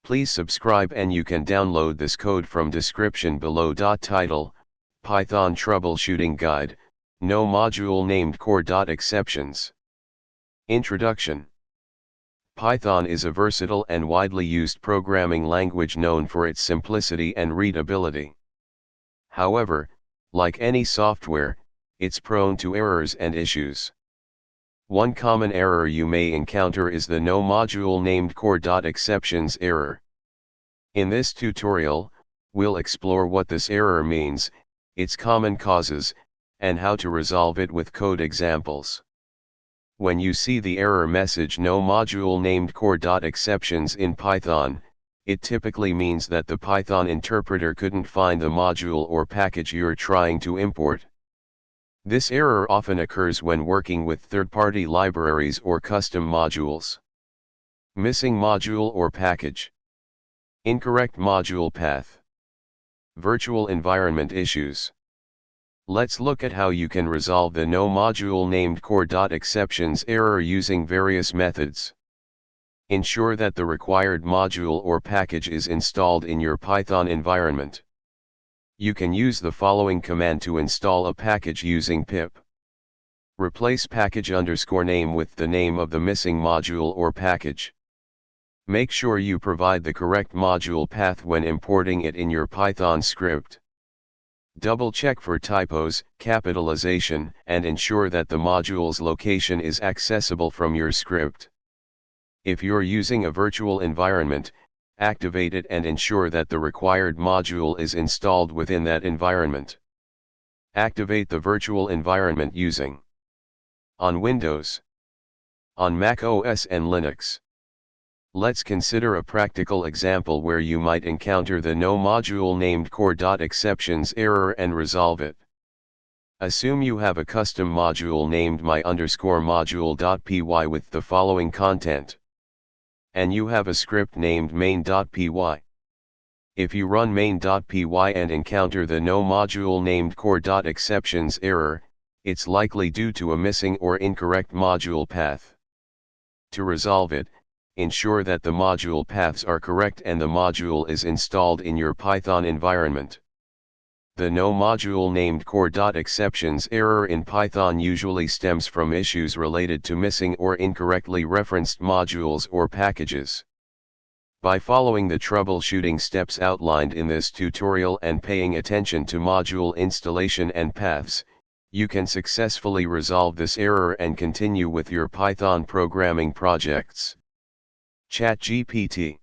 Please subscribe and you can download this code from description below. Title: Python Troubleshooting Guide, no module named core.exceptions. Introduction. Python is a versatile and widely used programming language known for its simplicity and readability. However, like any software, it's prone to errors and issues. One common error you may encounter is the no module named core.exceptions error. In this tutorial, we'll explore what this error means, its common causes, and how to resolve it with code examples. When you see the error message no module named core.exceptions in Python, it typically means that the Python interpreter couldn't find the module or package you're trying to import. This error often occurs when working with third-party libraries or custom modules. Missing module or package. Incorrect module path. Virtual environment issues. Let's look at how you can resolve the no module named core.exceptions error using various methods. Ensure that the required module or package is installed in your Python environment. You can use the following command to install a package using pip. Replace package_name with the name of the missing module or package. Make sure you provide the correct module path when importing it in your Python script. Double check for typos, capitalization, and ensure that the module's location is accessible from your script. If you're using a virtual environment, activate it and ensure that the required module is installed within that environment. Activate the virtual environment using on Windows, on Mac OS and Linux. Let's consider a practical example where you might encounter the no module named core.exceptions error and resolve it. Assume you have a custom module named my_module.py with the following content. And you have a script named main.py. If you run main.py and encounter the no module named core.exceptions error, it's likely due to a missing or incorrect module path. To resolve it, ensure that the module paths are correct and the module is installed in your Python environment. The no module named core.exceptions error in Python usually stems from issues related to missing or incorrectly referenced modules or packages. By following the troubleshooting steps outlined in this tutorial and paying attention to module installation and paths, you can successfully resolve this error and continue with your Python programming projects. ChatGPT.